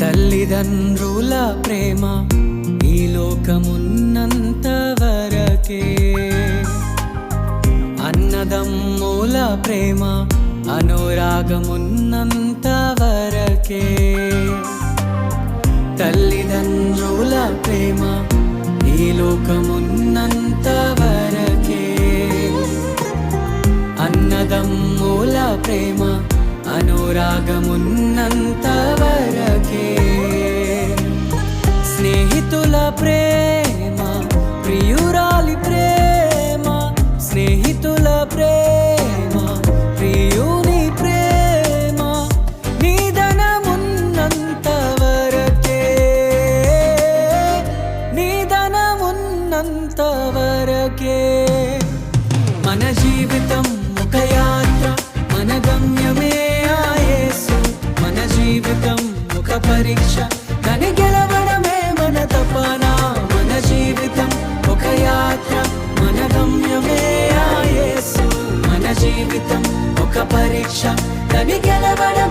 తల్లిదండ్రుల ప్రేమ ఈ లోకమున్నంత వరకే, అన్నదమ్ముల ప్రేమ అనురాగమున్నంత వరకే. తల్లిదండ్రుల ప్రేమ ఈ లోకమున్నంత వరకే, అన్నదమ్ముల ప్రేమ అనురాగమున్నంత వరకే. స్నేహితుల ప్రేమ ప్రియురాలి ప్రేమ, స్నేహితుల ప్రేమ ప్రియుని ప్రేమ నిధనమున్నంత వరకే, నిధనమున్నంత వరకే. మన జీవితం ఒక యాత్ర, మన గమ్యమే ఆ యేసు. మన జీవితం ఒక పరీక్ష, దాన్ని గెలవడమే మన తపన. మన జీవితం ఒక యాత్ర, మన గమ్యమే ఆ యేసు. మన జీవితం ఒక పరీక్ష, దాన్ని గెలవడం